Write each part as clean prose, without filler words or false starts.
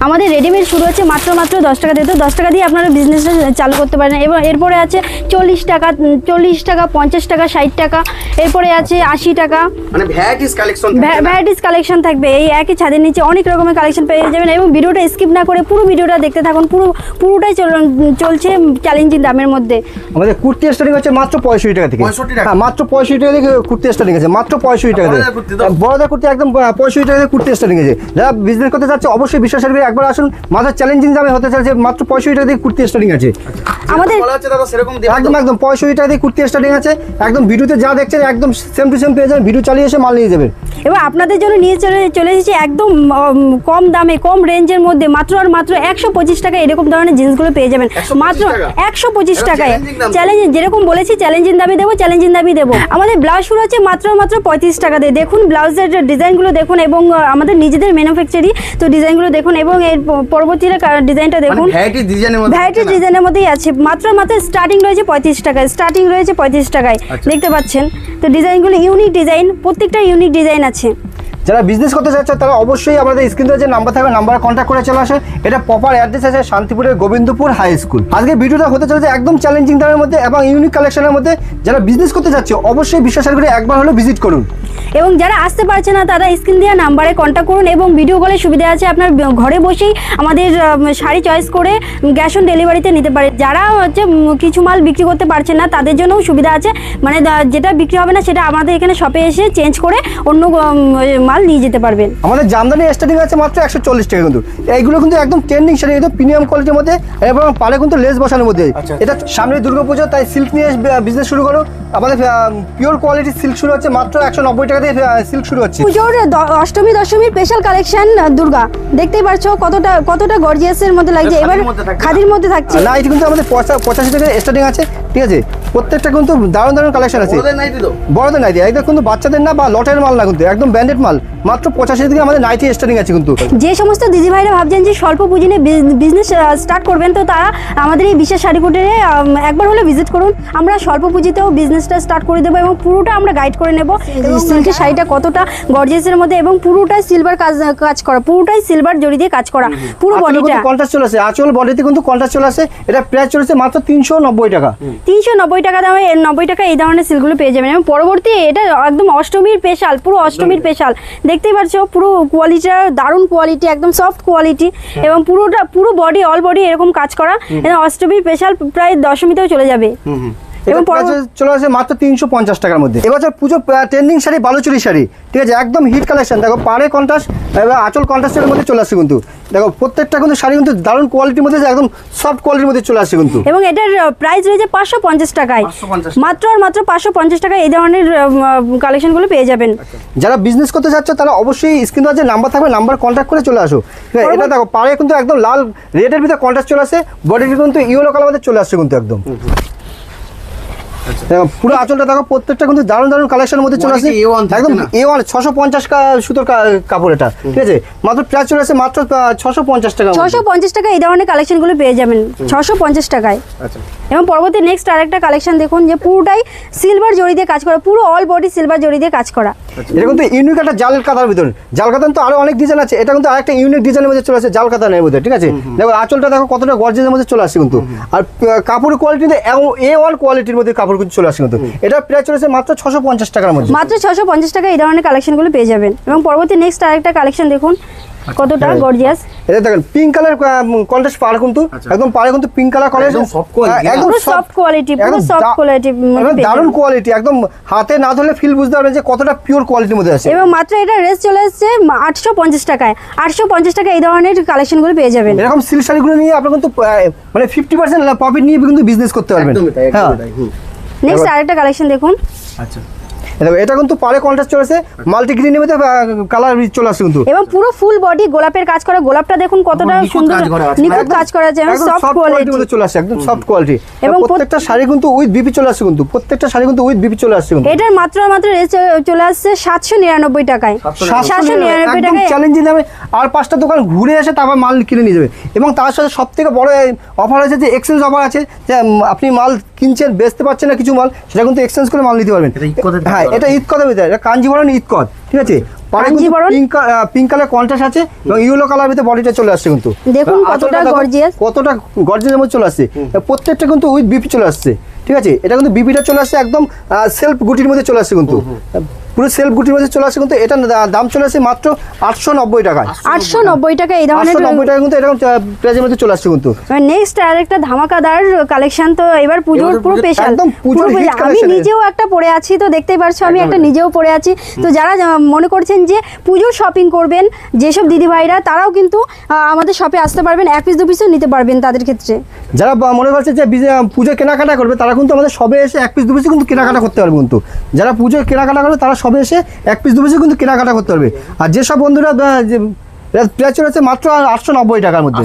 আমাদের রেডিমেড শুরু হচ্ছে মাত্র 10 টাকা দিয়ে। তো 10 টাকা দিয়ে আপনারা বিজনেসটা চালু করতে পারেন। এবং এরপরে আছে 40 টাকা, 50 টাকা, 60 টাকা, এরপরে আছে 80 টাকা। মানে ভ্যারাইটিস কালেকশন থাকবে। এই একই ছাদের নিচে অনেক রকমের কালেকশন পেয়ে যাবেন। এবং ভিডিওটা স্কিপ না করে পুরো ভিডিওটা দেখতে থাকুন। পুরোটাই চলছে চ্যালেঞ্জিং দামের মধ্যে। আমাদের কুর্তি স্টার্টিং হচ্ছে মাত্র 65 টাকা থেকে। হ্যাঁ, মাত্র 65 টাকা থেকে কুর্তি স্টার্টিং আছে, মাত্র 65 টাকা থেকে। বড়দের কুর্তি একদম 65 টাকা থেকে কুর্তি স্টার্টিং আছে। যারা বিজনেস করতে যাচ্ছে অবশ্যই বিশ্বাসের একবার আসুন। মাত্র চ্যালেঞ্জিং দামে হতে চাইছে, মাত্র 65 টাকা থেকে কুর্তি স্টার্টিং আছে। আমাদের একদম 65 টাকা থেকে কুর্তি স্টার্টিং আছে। একদম ভিডিওতে যা দেখছেন একদম সেম টু সেম পেয়ে যাবেন। ভিডিও চালিয়ে এসে মাল নিয়ে যাবেন। এবার আপনাদের জন্য নিয়ে চলে এসেছি একদম কম দামে, কম রেঞ্জের মধ্যে মাত্র 125 টাকা এরকম ধরনের জিন্সগুলো পেয়ে যাবেন মাত্র 125 টাকায়। চ্যালেঞ্জ যেরকম বলেছি চ্যালেঞ্জিং দামই দেবো। আমাদের ব্লাউজ শুরু হচ্ছে মাত্র 35 টাকা দিয়ে। দেখুন ব্লাউজের ডিজাইনগুলো দেখুন এবং আমাদের নিজেদের ম্যানুফ্যাকচারিং তো ডিজাইনগুলো দেখুন এবং এর পরবর্তীতে ডিজাইনটা দেখুন। ভ্যারাইটি ডিজাইনের মধ্যেই আছে। মাত্র স্টার্টিং রয়েছে 35 টাকায়। দেখতে পাচ্ছেন তো ডিজাইনগুলো ইউনিক ডিজাইন, প্রত্যেকটা ইউনিক ডিজাইন আছে। যারা বিজনেস করতে চাচ্ছে তারা অবশ্যই আমাদের স্ক্রিনে যে নাম্বার থাকবে নাম্বারে কন্ট্যাক্ট করে চলে আসে। এটা প্রপার অ্যাড্রেস আছে শান্তিপুরের গোবিন্দপুর হাই স্কুল। আজকে ভিডিওটা হতে চলেছে একদম চ্যালেঞ্জিং দামের মধ্যে এবং ইউনিক কালেকশনের মধ্যে। যারা বিজনেস করতে চাচ্ছে অবশ্যই বিশ্বাসের করে একবার হলো ভিজিট করুন। এবং যারা আসতে পারছে না তারা স্ক্রিন দেওয়া নাম্বারে কন্ট্যাক্ট করুন। এবং ভিডিও কলের সুবিধা আছে, আপনার ঘরে বসেই আমাদের শাড়ি চয়েস করে ক্যাশ অন ডেলিভারিতে নিতে পারে। যারা হচ্ছে কিছু মাল বিক্রি করতে পারছে না তাদের জন্যও সুবিধা আছে, মানে যেটা বিক্রি হবে না সেটা আমাদের এখানে শপে এসে চেঞ্জ করে অন্য মাল নিয়ে যেতে পারবেন। আমাদের জামদানি স্টার্টিং আছে মাত্র 140 টাকা কিন্তু। এইগুলো কিন্তু একদম ট্রেন্ডিং শাড়ি, একদম প্রিমিয়াম কোয়ালিটির মধ্যে এবং পালে কিন্তু লেস বসানোর মধ্যে। এটা সামনে দুর্গাপুজো, তাই সিল্ক নিয়ে বিজনেস শুরু করো। আমাদের পিওর কোয়ালিটির সিল্ক শুরু হচ্ছে মাত্র 190 টাকা দিয়ে সিল্ক শুরু হচ্ছে। পুজোর অষ্টমী দশমীর স্পেশাল কালেকশন দুর্গা দেখতেই পারছো কতটা গর্জিয়াসের মধ্যে লাগছে। এবার খাদির মধ্যে থাকছে না, এটা কিন্তু আমাদের 85 টাকা স্টার্টিং আছে, ঠিক আছে। প্রত্যেকটা কিন্তু দারুণ কালেকশন আছে। বড়দের নাইটি একদম কিন্তু বাচ্চাদের না বা লটের মাল না, কিন্তু একদম ব্র্যান্ডেড মাল। মাত্র 85 থেকে আমাদের নাইটি স্টার্টিং আছে কিন্তু। যে সমস্ত দিদি ভাইরা ভাবছেন যে স্বল্প পুঁজি নিয়ে বিজনেস স্টার্ট করবেন তো তারা আমাদের এই বিশেষ শাড়ি কুটিরে একবার হলে ভিজিট করুন। আমরা স্বল্প পুঁজিতেও বিজনেসটা স্টার্ট করে দেবো এবং পুরোটা আমরা গাইড করে নেব। সিল্কের শাড়িটা কতটা গর্জিয়াসের মধ্যে এবং পুরোটাই সিলভার কাজ করা, পুরোটাই সিলভার জড়ি দিয়ে কাজ করা। পুরো বডিটা কন্ট্রাস্ট চলে আসে, আঁচল বডিতে কিন্তু কন্ট্রাস্ট চলে আসে। এটা প্রাইস চলেছে মাত্র 390 টাকা। 390 টাকা দামে 90 টাকা এই ধরনের সিল্কগুলো পেয়ে যাবেন। এবং পরবর্তী এটা একদম অষ্টমীর স্পেশাল, পুরো অষ্টমীর স্পেশাল। দেখতেই পাচ্ছো পুরো কোয়ালিটিটা দারুণ কোয়ালিটি, একদম সফট কোয়ালিটি এবং পুরো বডি অল বডি এরকম কাজ করা। অষ্টমীর স্পেশাল প্রায় দশমীতেও চলে যাবে। এবং চলে আসে মাত্র 350 টাকার মধ্যে। এবছর পুজো ট্রেন্ডিং শাড়ি বালুচুরি শাড়ি, ঠিক আছে, একদম হিট কালেকশন। দেখো পাড়ে কন্ট্রাস্ট এবং আঁচল কন্ট্রাস্টের মধ্যে চলে আসছে কিন্তু। দেখো প্রত্যেকটা কিন্তু শাড়ি কিন্তু দারুণ কোয়ালিটির মধ্যে, একদম সফট কোয়ালিটির মধ্যে চলে আসছে কিন্তু। এবং এটার প্রাইস রয়েছে 550 টাকায়। মাত্র 550 টাকায় এই ধরনের কালেকশনগুলো পেয়ে যাবেন। যারা বিজনেস করতে চাচ্ছ তারা অবশ্যই স্ক্রিনে যে নাম্বার থাকবে নাম্বার কন্ট্যাক্ট করে চলে আসো। এটা দেখো পাড়ে কিন্তু একদম লাল রেডের ভিতরে কন্ট্রাস্ট চলে আসে, বডিটি কিন্তু ইয়েলো কালার মধ্যে চলে আসছে কিন্তু একদম। পুরো আঁচলটা দেখো প্রত্যেকটা কিন্তু দারুণ কালেকশনের মধ্যে চলে আসে। একদম A1 650 সুতোর কাপড় এটা, ঠিক আছে। মাত্র প্রাইস চলে আসে মাত্র 650 টাকা। 650 টাকা এই ধরনের কালেকশনগুলো পেয়ে যাবেন 650 টাকায়। এবং পরবর্তী নেক্সট আরেকটা কালেকশন দেখুন যে পুরোটাই সিলভার জড়ি দিয়ে কাজ করা, পুরো অল বডি সিলভার জড়ি দিয়ে কাজ করা। এটা কিন্তু ইউনিক একটা জাল কাতার ভিতরে। জাল কাতান তো আরো অনেক ডিজাইন আছে, এটা কিন্তু আরেকটা ইউনিক ডিজাইনের মধ্যে চলে আসে জাল কাতানের মধ্যে, ঠিক আছে। দেখো আঁচলটা দেখো কতটা গর্জিয়াসের মধ্যে চলে আসছে কিন্তু। আর কাপড়ের কোয়ালিটিতে A1 কোয়ালিটির মধ্যে কাপড় কিন্তু চলে আসছে কিন্তু। এটা প্রাইস চলেছে মাত্র 650 টাকার মধ্যে। মাত্র 650 টাকা এই ধরনের কালেকশনগুলো পেয়ে যাবেন। এবং পরবর্তী নেক্সট আরেকটা কালেকশন দেখুন কতটা গর্জিয়াস। এটা দেখেন পিঙ্ক কালার কন্ট্রাস্ট পাড় কিন্তু একদম পাড়ে কিন্তু পিঙ্ক কালার করে একদম সফট কোয়ালিটি, পুরো সফট কোয়ালিটি, দারুণ কোয়ালিটি। একদম হাতে না ধরলে ফিল বুঝতে পারবেন যে কতটা পিওর কোয়ালিটির মধ্যে আছে। এবং মাত্র এটা রেস চলে আসছে 850 টাকায়। 850 টাকা এই ধরনের কালেকশনগুলো পেয়ে যাবেন। এরকম সিল্ক শাড়িগুলো নিয়ে আপনি কিন্তু মানে 50% প্রফিট নিয়ে কিন্তু বিজনেস করতে পারবেন। হ্যাঁ, নেক্সট আরেকটা কালেকশন দেখুন। আচ্ছা, এটা কিন্তু পারে কন্ট্রাস্ট চলেছে, মাল্টি গ্রিনের মধ্যে কালার চলে আসছে কিন্তু। এবং পুরো ফুল বডি গোলাপের কাজ করা। গোলাপটা দেখুন কতটা সুন্দর নিখুঁত কাজ করা আছে, সফট কোয়ালিটি মধ্যে চলে আসছে, একদম সফট কোয়ালিটি। এবং প্রত্যেকটা শাড়ি কিন্তু উইথ বিপি চলে আসছে কিন্তু। প্রত্যেকটা শাড়ি কিন্তু উইথ বিপি চলে আসছে কিন্তু। এটার মাত্র রেট চলে আসছে 799 টাকায়। 799 টাকায় চ্যালেঞ্জিং দামে। আর 5টা দোকান ঘুরে এসে তারপর মাল কিনে নিয়ে যাবে। এবং তার সাথে সবথেকে বড় অফার আছে যে এক্সচেঞ্জ অফার আছে, যে আপনি মাল কিনছেন বেচতে পারছেন না কিছু মাল, সেটা কিন্তু এক্সচেঞ্জ করে মাল নিতে পারবেন। হ্যাঁ, এটা ঈদ কথা ভিতরে, এটা কাঞ্জিভরণ ঈদ কদ, ঠিক আছে। কাঞ্জিবরণ। পিঙ্ক কালার কন্ট্রাস্ট আছে এবং ইয়েলো কালার ভিতরে বডিটা চলে আসছে কিন্তু। দেখুন কতটা গর্জিয়াস, কতটা গর্জিয়াসের মধ্যে চলে আসছে। প্রত্যেকটা কিন্তু উইথ বিপি চলে আসছে, ঠিক আছে। এটা কিন্তু বিপিটা চলে আসছে একদম সেলফ গুটির মধ্যে চলে আসছে কিন্তু, পুরো সেলফ গুটির মধ্যে চলে আসছে কিন্তু। এটা দাম চলে আসছে মাত্র 890 টাকা। 890 টাকা এই ধরনের 890 টাকা কিন্তু এরকম প্রাইজের মধ্যে চলে আসছে কিন্তু। নেক্সট আরেকটা ধামাকাদার কালেকশন। তো এবার পুজোর পুরো স্পেশাল, একদম পুজোর হিট আমি কালেকশন। নিজেও একটা পরে আছি, তো দেখতেই পারছো আমি একটা নিজেও পরে আছি। তো যারা মনে করছেন যে পুজোর শপিং করবেন, যেসব দিদি ভাইরা, তারাও কিন্তু আমাদের শপে আসতে পারবেন, 1 পিস 2 পিসও নিতে পারবেন তাদের ক্ষেত্রে। যারা মনে করছে যে পুজো কেনাকাটা করবে, তারা কিন্তু আমাদের সবে এসে 1 পিস 2 পিস কিন্তু কেনাকাটা করতে পারবে কিন্তু। যারা পুজো কেনাকাটা করবে তারা সবে এসে 1 পিস 2 পিস কিন্তু কেনাকাটা করতে পারবে। আর যেসব বন্ধুরা প্রাইস চলে আসছে মাত্র 890 টাকার মধ্যে,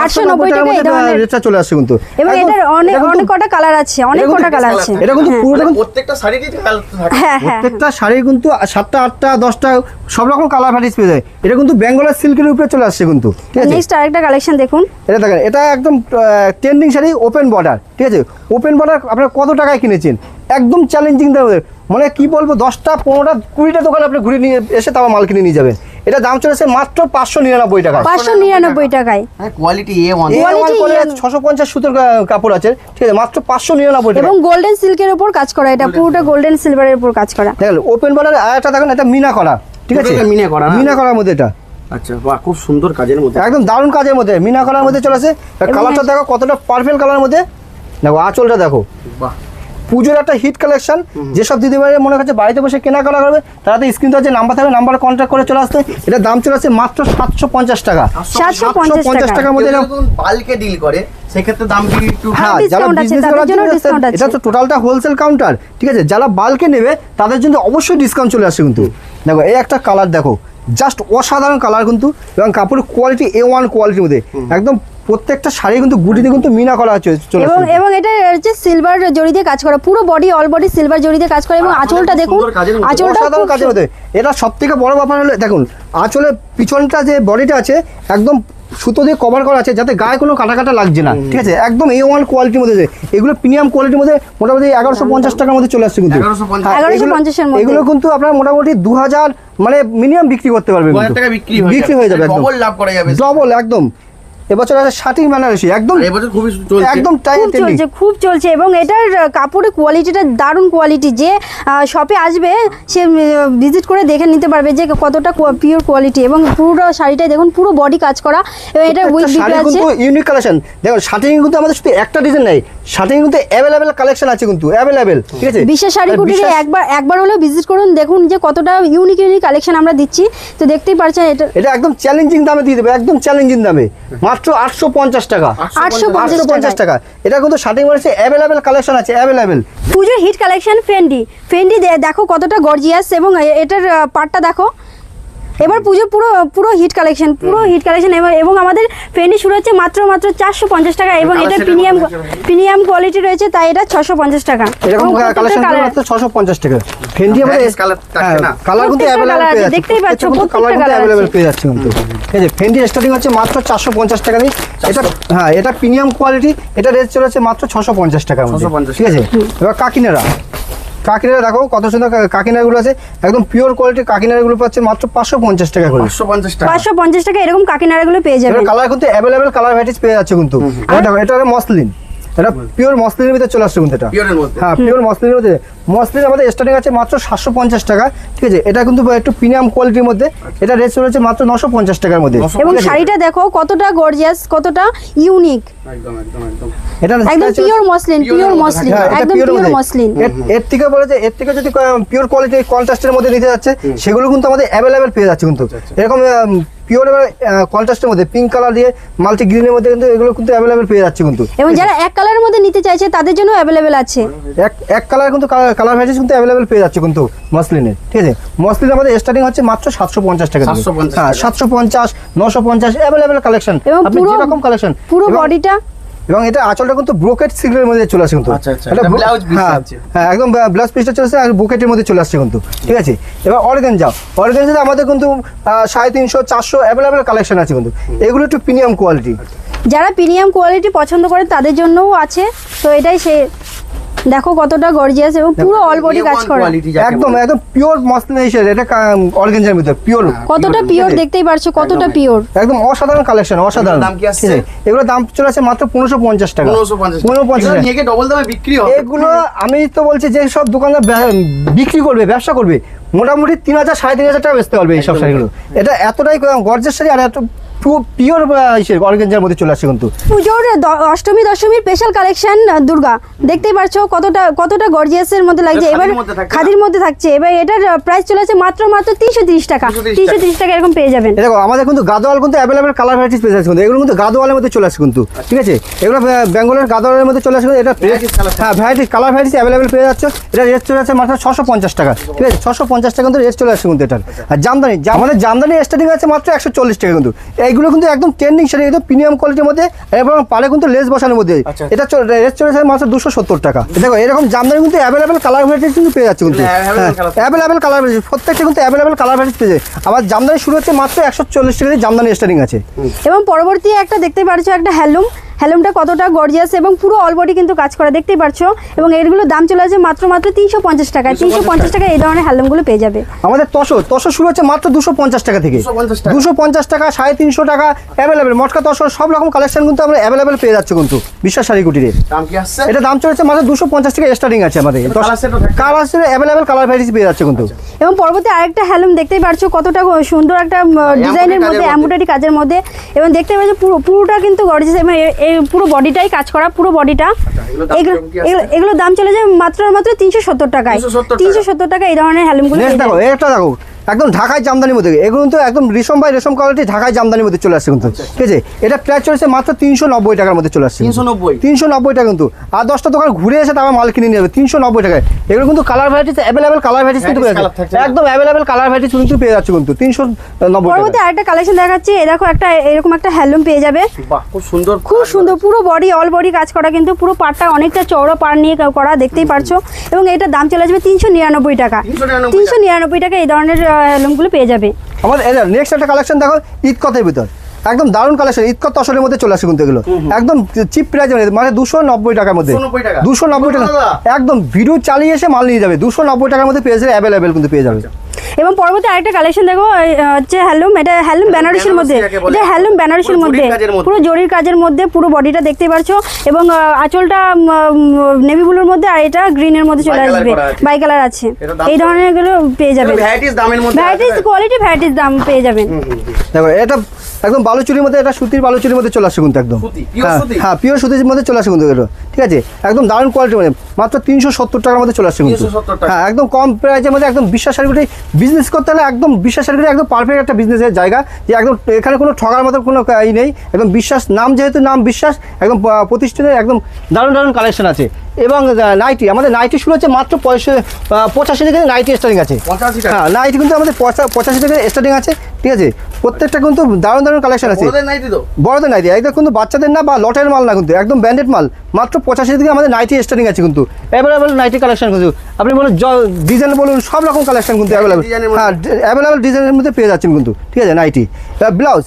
890 টাকা এই ধরনের রেটটা চলে আসছে কিন্তু। এবং এটার অনেক কটা কালার আছে, অনেক কটা কালার আছে। এটা কিন্তু পুরোটা প্রত্যেকটা শাড়িরই কালার থাকে। হ্যাঁ হ্যাঁ, প্রত্যেকটা শাড়ি কিন্তু 7টা 8টা 10টা সব রকম কালার ভ্যারাইটিস পেয়ে যায়। এটা কিন্তু বেঙ্গলের সিল্কের উপরে চলে আসছে কিন্তু, ঠিক আছে। নেক্সট আরেকটা কালেকশন দেখুন। এটা দেখেন, এটা একদম ট্রেন্ডিং শাড়ি, ওপেন বর্ডার, ঠিক আছে। ওপেন বর্ডার আপনারা কত টাকায় কিনেছেন? একদম চ্যালেঞ্জিং দাম, মানে কি বলবো, 10টা 15টা 20টা দোকান আপনি ঘুরে নিয়ে এসে তাও মাল কিনে নিয়ে যাবেন। এটা দাম চলেছে মাত্র 599 টাকা। 599 টাকায় কোয়ালিটি A1 650 সুতোর কাপড় আছে, ঠিক আছে, মাত্র 599 টাকা। এবং গোল্ডেন সিল্কের উপর কাজ করা, এটা পুরোটা গোল্ডেন সিলভারের উপর কাজ করা। দেখেন ওপেন বর্ডার, আর একটা দেখেন এটা মিনা করা, ঠিক আছে, পুরোটা মিনা করা না? মিনা করার মধ্যে এটা আচ্ছা, বাহ, খুব সুন্দর কাজের মধ্যে, একদম দারুণ কাজের মধ্যে মিনা করার মধ্যে চলে আসে। কালারটা দেখো কতটা পারফেক্ট কালার মধ্যে, দেখো আঁচলটা দেখো। বাহ, পুজোর একটা হিট কালেকশন। যেসব দিদিভাইরা মনে করছে বাড়িতে বসে কেনাকাটা করবে, তারা তো স্ক্রিনতে যে নাম্বার থাকবে, নাম্বারে কন্ট্যাক্ট করে চলে আসতে। এটা দাম চলে আসছে মাত্র 750 টাকা। 750 টাকার মধ্যে কেউ যদি বাল্কে ডিল করে সেক্ষেত্রে দাম কি একটু হ্যাঁ, যারা discount আছে, বিজনেস তাদের করার জন্য জন্য, discount আছে। এটা তো টোটালটা হোলসেল কাউন্টার, ঠিক আছে। যারা বাল্কে নেবে তাদের জন্য অবশ্যই ডিসকাউন্ট চলে আসছে কিন্তু। দেখো এই একটা কালার দেখো, জাস্ট অসাধারণ কালার কিন্তু, এবং কাপড়ের কোয়ালিটি A1 কোয়ালিটির মধ্যে একদম। প্রত্যেকটা শাড়ি কিন্তু গুটিতে কিন্তু মিনা করা হচ্ছে চলে এবং আসছে। এবং এটা হচ্ছে সিলভার জড়ি দিয়ে কাজ করা, পুরো বডি অল বডি সিলভার জড়ি দিয়ে কাজ করা। এবং আঁচলটা দেখুন, আঁচলটা অসাধারণ কাজের মধ্যে। এটা সবথেকে বড় ব্যাপার হলো দেখুন, আঁচলের পিছনটা যে বডিটা আছে একদম সুতো দিয়ে কভার করা আছে, যাতে গায়ে কোনো কাটা লাগছে না, ঠিক আছে। একদম A1 কোয়ালিটির মধ্যে, এগুলো প্রিমিয়াম কোয়ালিটির মধ্যে মোটামুটি 1150 টাকার মধ্যে চলে আসছে কিন্তু। 1150 হ্যাঁ, 1150 এর মধ্যে। এগুলো কিন্তু আপনার মোটামুটি 2000 মানে মিনিমাম বিক্রি করতে পারবেন, 2000 টাকা বিক্রি হয়ে যাবে, একদম ডবল লাভ করা যাবে, ডবল একদম। এবছর আছে শাটিং বেনারসি, একদম এবছর খুবই চলছে, একদম খুব চলছে। এবং এটার কাপড়ের কোয়ালিটিটা দারুণ কোয়ালিটি। যে শপে আসবে সে ভিজিট করে দেখে নিতে পারবে যে কতটা পিওর কোয়ালিটি। এবং পুরো শাড়িটাই দেখুন, পুরো বডি কাজ করা, এবং এটা উইথ বিপি আছে। কিন্তু ইউনিক কালেকশন। দেখো শাটিং কিন্তু আমাদের শুধু একটা ডিজাইন নাই, শাটিং কিন্তু অ্যাভেলেবেল কালেকশন আছে কিন্তু, অ্যাভেলেবেল, ঠিক আছে। বিশেষ শাড়ি কুটিরে একবার হলেও ভিজিট করুন, দেখুন যে কতটা ইউনিক কালেকশন আমরা দিচ্ছি। তো দেখতেই পারছেন এটা একদম চ্যালেঞ্জিং দামে দিয়ে দেবে, একদম চ্যালেঞ্জিং দামে, মাত্র 850 টাকা। 850 টাকা। এটা কিন্তু শাটিং মানে অ্যাভেলেবেল কালেকশন আছে, অ্যাভেলেবেল। পুজোর হিট কালেকশন ফেন্ডি দেখো কতটা গর্জিয়াস। এবং এটার পার্টটা দেখো। এবার পুজো পুরো হিট কালেকশন, এবং আমাদের ফেন্ডি শুরু হচ্ছে মাত্র 450 টাকা। এবং এটা প্রিমিয়াম কোয়ালিটি রয়েছে, তাই এটা 650 টাকা। এরকম কালেকশন মাত্র 650 টাকা। ফেন্ডি আমাদের কালার কিন্তু অ্যাভেলেবল পেয়ে যাচ্ছে, দেখতেই পাচ্ছ প্রত্যেকটা কালার অ্যাভেলেবল পেয়ে যাচ্ছে কিন্তু, ঠিক আছে। ফেন্ডি স্টার্টিং হচ্ছে মাত্র 450 টাকা দিয়ে। এটা হ্যাঁ, এটা প্রিমিয়াম কোয়ালিটি, এটা রেট চলেছে মাত্র 650 টাকার মধ্যে, ঠিক আছে। এবার কাকিনারা দেখো কত সুন্দর কাকিনারগুলো আছে, একদম পিওর কোয়ালিটির কাকিনারগুলো পাচ্ছে মাত্র 550 টাকা করে। 550 টাকা এরকম কাকিনারগুলো পেয়ে যাবেন। কালার কিন্তু অ্যাভেলেবেল কালার ভ্যারাইটিস পেয়ে যাচ্ছে কিন্তু। দেখো এটা মসলিন, এটা পিওর মসলিনের ভিতরে চলে আসছে কিন্তু। এটা হ্যাঁ, পিওর মসলিনের মধ্যে। মসলিন আমাদের স্টার্টিং আছে মাত্র 750 টাকা, ঠিক আছে। এটা কিন্তু একটু প্রিমিয়াম কোয়ালিটির মধ্যে, এটা রেট চলেছে মাত্র 950 টাকার মধ্যে। এবং শাড়িটা দেখো কতটা গর্জিয়াস, কতটা ইউনিক, এটা একদম পিওর মসলিন, একদম পিওর মসলিন। এর থেকে যদি পিওর কোয়ালিটি কন্ট্রাস্টের মধ্যে নিতে যাচ্ছে, সেগুলো কিন্তু আমাদের অ্যাভেলেবেল পেয়ে যাচ্ছে কিন্তু। এরকম পিওর কন্ট্রাস্টের মধ্যে পিঙ্ক কালার দিয়ে মাল্টি গ্রিনের মধ্যে কিন্তু এগুলো কিন্তু অ্যাভেলেবেল পেয়ে যাচ্ছে কিন্তু। এবং যারা এক কালারের মধ্যে নিতে চাইছে তাদের জন্য অ্যাভেলেবেল আছে। এক কালার কিন্তু কালার ভ্যারাইটিস কিন্তু অ্যাভেলেবেল পেয়ে যাচ্ছে কিন্তু মসলিনের, ঠিক আছে। মসলিন আমাদের স্টার্টিং হচ্ছে মাত্র 750 টাকা। হ্যাঁ, 750 950 অ্যাভেলেবেল কালেকশন, আপনি যেরকম কালেকশন। পুরো বডিটা এবং এটা আঁচলটা কিন্তু ব্রোকেট সিল্কের মধ্যে চলে আসে কিন্তু। এটা ব্লাউজ পিস আছে, হ্যাঁ একদম ব্লাউজ পিসটা চলে আসে আর ব্রোকেটের মধ্যে চলে আসছে কিন্তু, ঠিক আছে। এবার অর্গানজা আমাদের কিন্তু 350 400 অ্যাভেলেবেল কালেকশন আছে কিন্তু। এগুলো একটু প্রিমিয়াম কোয়ালিটি। যারা প্রিমিয়াম কোয়ালিটি পছন্দ করে তাদের জন্যও আছে। তো এটাই দেখো কতটা গর্জিয়াস এবং পুরো অল বডি কাজ করা। একদম একদম পিওর মসলিনাইজের, এটা অর্গানজার ভিতর পিওর। কতটা পিওর দেখতেই পারছো, কতটা পিওর, একদম অসাধারণ কালেকশন, অসাধারণ। দাম কি আসছে? এগুলো দাম চলে আসে মাত্র 1550 টাকা। 1550 টাকা। নিয়ে ডবল দামে বিক্রি হবে এগুলো আমি তো বলছি যে সব দোকানদার বিক্রি করবে, ব্যবসা করবে, মোটামুটি 3000 3500 টাকা বেচতে পারবে এই সব শাড়িগুলো। এটা এতটাই গর্জের শাড়ি আর এত পিওর অর্গানজার মধ্যে চলে আসছে কিন্তু। পুজোর অষ্টমী দশমীর স্পেশাল কালেকশন দুর্গা, দেখতেই পারছো কতটা গর্জিয়াসের মধ্যে লাগছে। এবার খাদির মধ্যে থাকছে। এবার এটার প্রাইস চলে আছে মাত্র 330 টাকা। 330 টাকা এরকম পেয়ে যাবেন। দেখো আমাদের কিন্তু গাদোয়াল কিন্তু অ্যাভেলেবেল কালার ভ্যারাইটিস পেয়ে যাচ্ছে কিন্তু। এগুলো কিন্তু গাদোয়ালের মধ্যে চলে আসছে কিন্তু, ঠিক আছে? এগুলো বেঙ্গলের গাদোয়ালের মধ্যে চলে আসছে। এটা হ্যাঁ ভ্যারাইটিস কালার ভ্যারাইটিস অ্যাভেলেবেল পেয়ে যাচ্ছে। এটা রেট চলে আসছে মাত্র 650 টাকা, ঠিক আছে? 650 টাকা কিন্তু রেট চলে আসছে কিন্তু এটার। আর জামদানি, আমাদের জামদানি স্টার্টিং আছে মাত্র 140 টাকা কিন্তু। এইগুলো কিন্তু একদম ট্রেন্ডিং শাড়ি, একদম প্রিমিয়াম কোয়ালিটির মধ্যে এবং পারে কিন্তু লেস বসানোর মধ্যে। এটা রেট চলে আসছে মাত্র 270 টাকা। দেখো এরকম জামদানি কিন্তু অ্যাভেলেবেল কালার ভ্যারাইটিস কিন্তু পেয়ে যাচ্ছে কিন্তু। অ্যাভেলেবেল কালার ভ্যারাইটিস প্রত্যেকটা কিন্তু অ্যাভেলেবেল কালার ভ্যারাইটিস পেয়ে যায়। আমার জামদানি শুরু হচ্ছে মাত্র 140 টাকা দিয়ে জামদানি স্টার্টিং আছে। এবং পরবর্তী একটা দেখতে পারছো একটা হ্যালুমটা কতটা গর্জিয়াস এবং পুরো অল বডি কিন্তু কাজ করা, দেখতেই পারছো। এবং এগুলোর দাম চলে আসে মাত্র 350 টাকা। 350 টাকা এই ধরনের হ্যালুমগুলো পেয়ে যাবে। আমাদের তসর শুরু হচ্ছে মাত্র 250 টাকা থেকে। 250 টাকা, 350 টাকা অ্যাভেলেবেল। মটকা তসর সব রকম কালেকশন কিন্তু আমরা অ্যাভেলেবেল পেয়ে যাচ্ছে কিন্তু বিশ্বাস শাড়ি কুটিরে। দাম কি আসছে? এটা দাম চলেছে মাত্র 250 টাকা স্টার্টিং আছে আমাদের। Colour set available colour varieties পেয়ে যাচ্ছে কিন্তু। এবং পরবর্তী আরেকটা হ্যালুম দেখতেই পারছো কতটা সুন্দর একটা ডিজাইনের মধ্যে, এমব্রয়ডারি কাজের মধ্যে। এবং দেখতে পাচ্ছ পুরোটা কিন্তু গর্জিয়াস এবং এই পুরো বডিটাই কাজ করা, পুরো বডিটা। এগুলোর দাম চলে যায় মাত্র 370 টাকায়। 370 টাকা এই ধরনের হ্যালুমগুলো। দেখো এটা দেখো একদম ঢাকায় জামদানির মধ্যে। এগুলো কিন্তু একদম রেশম বাই রেশম কোয়ালিটি ঢাকায় জামদানির মধ্যে চলে আসছে কিন্তু, ঠিক আছে? এটা প্রাইস চলেছে মাত্র 390 টাকার মধ্যে চলে আসছে। 390 টাকা কিন্তু। আর 10টা দোকান ঘুরে এসে তারপর মাল কিনে নিয়ে যাবে 390 টাকায়। এগুলো কিন্তু colour varieties available colour varieties কিন্তু পেয়ে যাচ্ছে। একদম অ্যাভেলেবেল কালার ভ্যারাইটিস কিন্তু পেয়ে যাচ্ছে কিন্তু 390 টাকা। পরবর্তী আরেকটা কালেকশন দেখাচ্ছি। এই দেখো একটা এরকম একটা হ্যালুম পেয়ে যাবে। বাহ, খুব সুন্দর, খুব সুন্দর। পুরো বডি অল বডি কাজ করা কিন্তু, পুরো পাড়টা অনেকটা চওড়া পাড় নিয়ে করা, দেখতেই পারছো। এবং এটার দাম চলে যাবে 399 টাকা। 399 টাকা এই ধরনের হ্যালুমগুলো পেয়ে যাবে। আমার নেক্সট একটা কালেকশন দেখো ঈদ কথার ভিতর, একদম দারুণ কালেকশন। ঈদ কত তসরের মধ্যে চলে আসে কিন্তু এগুলো একদম চিপ প্রাইস, মানে 290 টাকার মধ্যে। 290 টাকা একদম ভিডিও চালিয়ে এসে মাল নিয়ে যাবে। 290 টাকার মধ্যে পেয়ে যাবে, অ্যাভেলেবেল কিন্তু পেয়ে যাবে। এবং পরবর্তী আরেকটা কালেকশন দেখো হচ্ছে হ্যালুম। এটা হ্যালুম বেনারসির মধ্যে। এটা হ্যালুম বেনারসির মধ্যে পুরো জরির কাজের মধ্যে পুরো বডিটা দেখতেই পারছো। এবং আঁচলটা নেভি ব্লুর মধ্যে আর এটা গ্রিনের মধ্যে চলে আসবে, বাই কালার আছে। এই ধরনের গুলো পেয়ে যাবেন। ভ্যারাইটিস কোয়ালিটি, ভ্যারাইটিস দাম পেয়ে যাবেন। দেখো এটা একদম বালুচুরির মধ্যে, এটা সুতির বালুচুরির মধ্যে চলে আসে কিন্তু একদম। হ্যাঁ পিওর সুতির মধ্যে চলে আসে কিন্তু এগুলো, ঠিক আছে? একদম দারুণ কোয়ালিটির মধ্যে মাত্র 370 টাকার মধ্যে চলে আসছে কিন্তু। হ্যাঁ একদম কম প্রাইসের মধ্যে একদম বিশ্বাস শাড়িগুলি বিজনেস করতে হলে একদম বিশ্বাস শাড়িগুলি একদম পারফেক্ট একটা বিজনেসের জায়গা। যে একদম এখানে কোনো ঠগার মতো কোনো ই নেই। একদম বিশ্বাস, নাম যেহেতু নাম বিশ্বাস, একদম প্রতিষ্ঠানের একদম দারুণ দারুণ কালেকশন আছে। এবং নাইটি, আমাদের নাইটি শুরু হচ্ছে মাত্র 85 থেকে নাইটি স্টার্টিং আছে। হ্যাঁ নাইটি কিন্তু আমাদের 85 থেকে স্টার্টিং আছে, ঠিক আছে? প্রত্যেকটা কিন্তু দারুণ দারুণ কালেকশন আছে। বড়দের নাইটি একদম কিন্তু বাচ্চাদের না বা লটের মাল না কিন্তু, একদম ব্র্যান্ডেড মাল। মাত্র 85 থেকে আমাদের নাইটি স্টার্টিং আছে কিন্তু। অ্যাভেলেবেল নাইটি কালেকশন কিন্তু আপনি বলুন, ডিজাইন বলুন, সব রকম কালেকশন কিন্তু অ্যাভেলেবেল। হ্যাঁ অ্যাভেলেবেল ডিজাইনের মধ্যে পেয়ে যাচ্ছেন কিন্তু, ঠিক আছে? নাইটি ব্লাউজ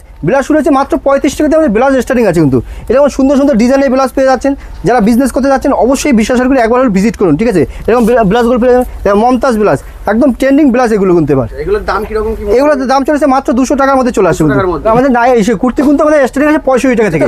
শুরু হচ্ছে মাত্র 35 টাকা দিয়ে আমাদের ব্লাউজ স্টার্টিং আছে কিন্তু। এরকম সুন্দর সুন্দর ডিজাইনের ব্লাউজ পেয়ে যাচ্ছেন। যারা বিজনেস করতে যাচ্ছেন অবশ্যই বিশ্বাস করে একবার ভিজিট করুন, ঠিক আছে? এরকম ব্লাউজগুলো পেয়ে যাবেন। মমতাজ ব্লাউজ একদম ট্রেন্ডিং ব্লাউজ এগুলো কিন্তু। এবার এগুলোর দাম কিরকম? এগুলোর দাম চলেছে মাত্র 200 টাকার মধ্যে চলে আসে কিন্তু। আমাদের কুর্তি কিন্তু আমাদের স্টার্টিং আছে 65 টাকা থেকে।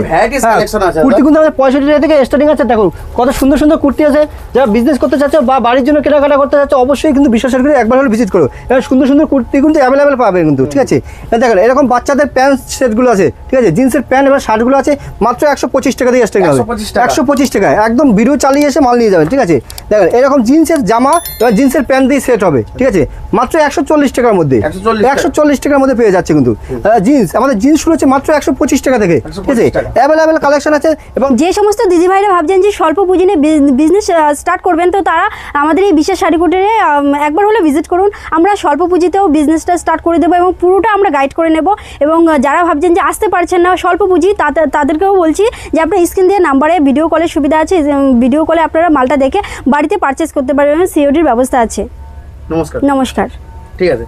কুর্তি কিন্তু আমাদের 65 টাকা থেকে স্টার্টিং আছে। দেখো কত সুন্দর সুন্দর কুর্তি আছে। যারা বিজনেস করতে চাচ্ছে বা বাড়ির জন্য কেনাকাটা করতে চাচ্ছে অবশ্যই কিন্তু বিশ্বাস করে একবার হলে ভিজিট করো। এবার সুন্দর সুন্দর কুর্তি কিন্তু অ্যাভেলেবেল পাবে কিন্তু, ঠিক আছে? দেখেন এরকম বাচ্চাদের প্যান্ট সেটগুলো আছে, ঠিক আছে? জিন্সের প্যান্ট এবার শার্টগুলো আছে মাত্র 125 টাকা দিয়ে স্টার্টিং হবে। 125 টাকায় একদম ভিডিও চালিয়ে এসে মাল নিয়ে যাবেন, ঠিক আছে? দেখেন এরকম জিন্সের জামা এবার জিন্সের প্যান্ট দিয়ে সেট হবে, ঠিক আছে? মাত্র 140 টাকার মধ্যে। 140 টাকার মধ্যে পেয়ে যাচ্ছে কিন্তু জিন্স। আমাদের জিন্স শুরু হচ্ছে মাত্র 125 টাকা থেকে, ঠিক আছে? অ্যাভেলেবেল কালেকশন আছে। এবং যে সমস্ত দিদি ভাইরা ভাবছেন যে স্বল্প পুঁজি নিয়ে বিজনেস স্টার্ট করবেন, তো তারা আমাদের এই বিশ্বাস শাড়ি কুটিরে একবার হলে ভিজিট করুন। আমরা স্বল্প পুঁজিতেও বিজনেসটা স্টার্ট করে দেবো এবং পুরোটা আমরা গাইড করে নেব। এবং যারা ভাবছেন যে আসতে পারছেন না স্বল্প পুঁজি, তাদেরকেও বলছি যে আপনার স্ক্রিন দিয়ে নাম্বারে ভিডিও কলের সুবিধা আছে। ভিডিও কলে আপনারা মালটা দেখে বাড়িতে পারচেস করতে পারবেন। সিওডির ব্যবস্থা আছে। নমস্কার। ঠিক আছে।